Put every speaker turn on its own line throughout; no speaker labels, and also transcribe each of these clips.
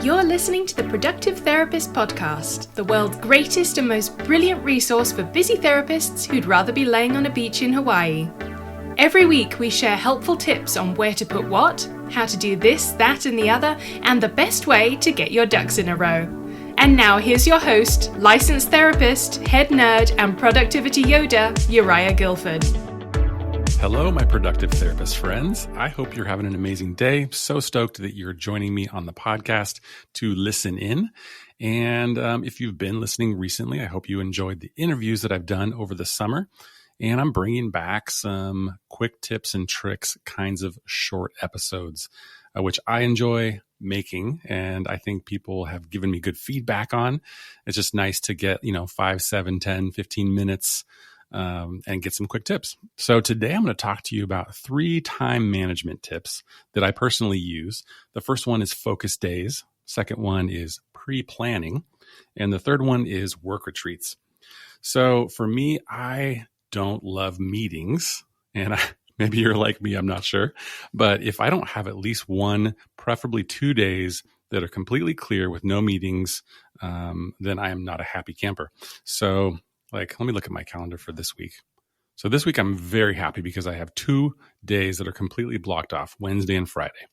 You're listening to the Productive Therapist Podcast, the world's greatest and most brilliant resource for busy therapists who'd rather be laying on a beach in Hawaii. Every week we share helpful tips on where to put what, how to do this, that and the other, and the best way to get your ducks in a row. And now here's your host, licensed therapist, head nerd, and productivity Yoda, Uriah Guilford.
Hello, my productive therapist friends. I hope you're having an amazing day. So stoked that you're joining me on the podcast to listen in. And if you've been listening recently, I hope you enjoyed the interviews that I've done over the summer. And I'm bringing back some quick tips and tricks kinds of short episodes, which I enjoy making. And I think people have given me good feedback on. It's just nice to get, 5, 7, 10, 15 minutes and get some quick tips. So today I'm going to talk to you about 3 time management tips that I personally use. The first one is focus days. Second one is pre-planning. And the third one is work retreats. So for me, I don't love meetings. And maybe you're like me, I'm not sure. But if I don't have at least one, preferably 2 days that are completely clear with no meetings, then I am not a happy camper. So let me look at my calendar for this week. So this week I'm very happy because I have 2 days that are completely blocked off, Wednesday and Friday.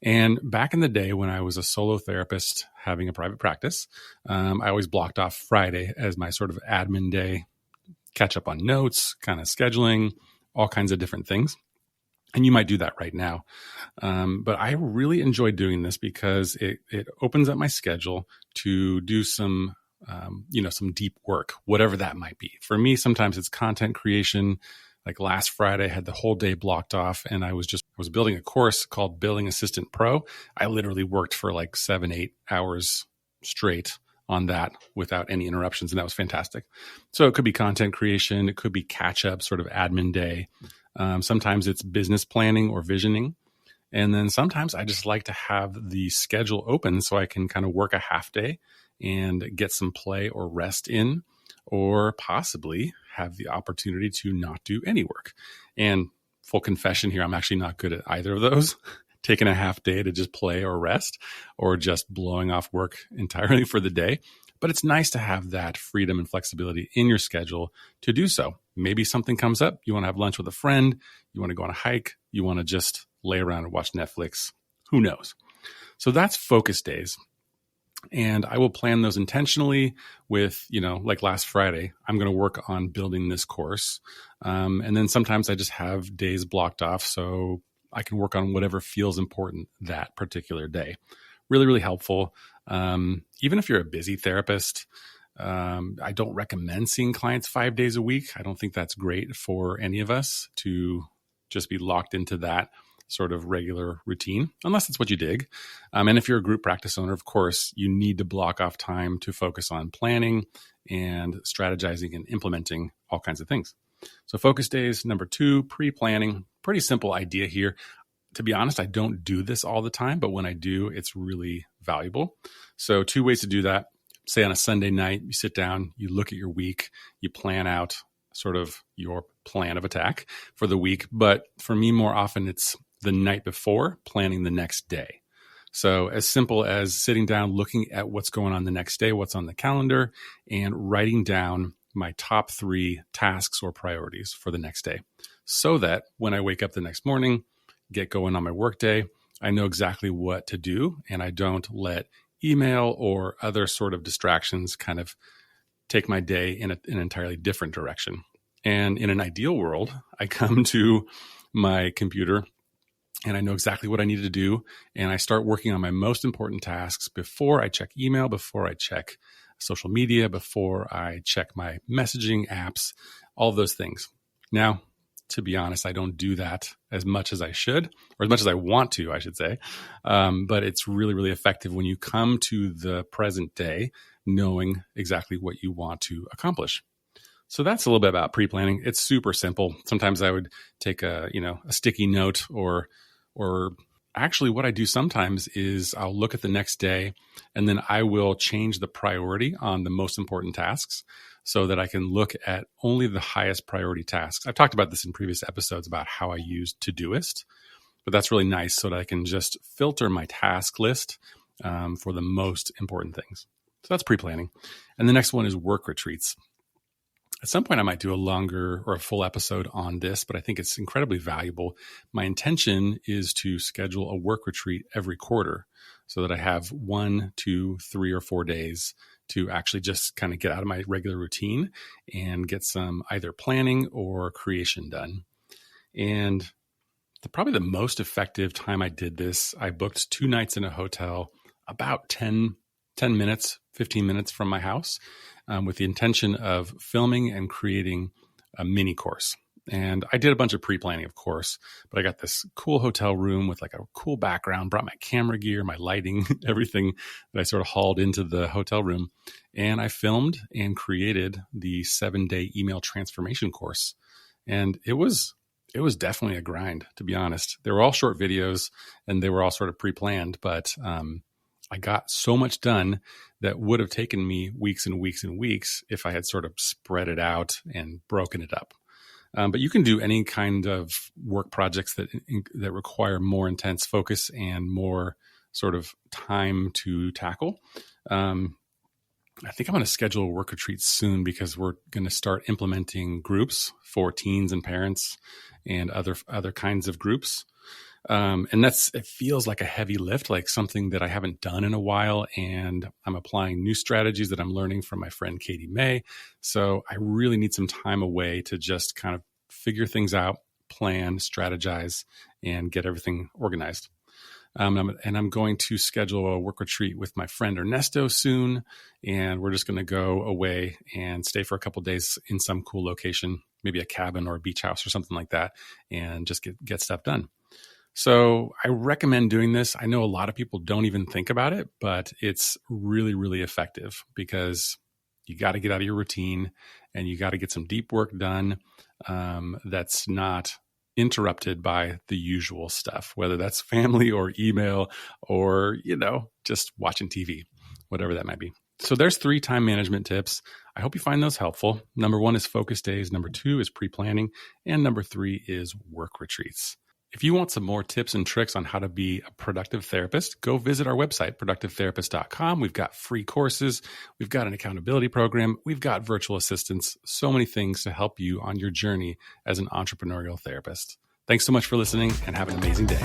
And back in the day when I was a solo therapist having a private practice, I always blocked off Friday as my sort of admin day, catch up on notes, kind of scheduling, all kinds of different things. And you might do that right now. But I really enjoy doing this because it opens up my schedule to do some deep work, whatever that might be. For me, sometimes it's content creation. Like last Friday, I had the whole day blocked off and I was building a course called Billing Assistant Pro. I literally worked for like 7-8 hours straight on that without any interruptions. And that was fantastic. So it could be content creation. It could be catch up, sort of admin day. Sometimes it's business planning or visioning. And then sometimes I just like to have the schedule open so I can kind of work a half day and get some play or rest in, or possibly have the opportunity to not do any work. And full confession here, I'm actually not good at either of those. Taking a half day to just play or rest, or just blowing off work entirely for the day. But it's nice to have that freedom and flexibility in your schedule to do so. Maybe something comes up, you want to have lunch with a friend, you want to go on a hike, you want to just lay around and watch Netflix, who knows? So that's focus days. And I will plan those intentionally with, like last Friday, I'm going to work on building this course. And then sometimes I just have days blocked off so I can work on whatever feels important that particular day. Really, really helpful. Even if you're a busy therapist, I don't recommend seeing clients 5 days a week. I don't think that's great for any of us to just be locked into that sort of regular routine, unless it's what you dig. And if you're a group practice owner, of course, you need to block off time to focus on planning and strategizing and implementing all kinds of things. So focus days, number 2, pre-planning. Pretty simple idea here. To be honest, I don't do this all the time, but when I do, it's really valuable. So 2 ways to do that. Say on a Sunday night, you sit down, you look at your week, you plan out sort of your plan of attack for the week. But for me, more often, it's the night before planning the next day. So as simple as sitting down, looking at what's going on the next day, what's on the calendar, and writing down my top 3 tasks or priorities for the next day. So that when I wake up the next morning, get going on my workday, I know exactly what to do, and I don't let email or other sort of distractions kind of take my day in an entirely different direction. And in an ideal world, I come to my computer and I know exactly what I need to do, and I start working on my most important tasks before I check email, before I check social media, before I check my messaging apps, all of those things. Now, to be honest, I don't do that as much as I should, or as much as I want to, I should say. But it's really, really effective when you come to the present day knowing exactly what you want to accomplish. So that's a little bit about pre-planning. It's super simple. Sometimes I would take a sticky note, or actually what I do sometimes is I'll look at the next day and then I will change the priority on the most important tasks so that I can look at only the highest priority tasks. I've talked about this in previous episodes about how I use Todoist, but that's really nice so that I can just filter my task list for the most important things. So that's pre-planning. And the next one is work retreats. At some point, I might do a longer or a full episode on this, but I think it's incredibly valuable. My intention is to schedule a work retreat every quarter so that I have 1, 2, 3, or 4 days to actually just kind of get out of my regular routine and get some either planning or creation done. And probably the most effective time I did this, I booked 2 nights in a hotel about 10 minutes, 15 minutes from my house, with the intention of filming and creating a mini course. And I did a bunch of pre-planning, of course, but I got this cool hotel room with like a cool background, brought my camera gear, my lighting, everything that I sort of hauled into the hotel room. And I filmed and created the 7-day email transformation course. And it was definitely a grind, to be honest. They were all short videos and they were all sort of pre-planned, but I got so much done that would have taken me weeks and weeks and weeks if I had sort of spread it out and broken it up. But you can do any kind of work projects that require more intense focus and more sort of time to tackle. I think I'm going to schedule a work retreat soon because we're going to start implementing groups for teens and parents and other kinds of groups. And it feels like a heavy lift, like something that I haven't done in a while. And I'm applying new strategies that I'm learning from my friend Katie May. So I really need some time away to just kind of figure things out, plan, strategize, and get everything organized. And I'm going to schedule a work retreat with my friend Ernesto soon. And we're just going to go away and stay for a couple of days in some cool location, maybe a cabin or a beach house or something like that, and just get stuff done. So I recommend doing this. I know a lot of people don't even think about it, but it's really, really effective because you got to get out of your routine and you got to get some deep work done that's not interrupted by the usual stuff, whether that's family or email or, just watching TV, whatever that might be. So there's 3 time management tips. I hope you find those helpful. Number 1 is focus days. Number 2 is pre-planning. And number 3 is work retreats. If you want some more tips and tricks on how to be a productive therapist, go visit our website, productivetherapist.com. We've got free courses. We've got an accountability program. We've got virtual assistants, so many things to help you on your journey as an entrepreneurial therapist. Thanks so much for listening and have an amazing day.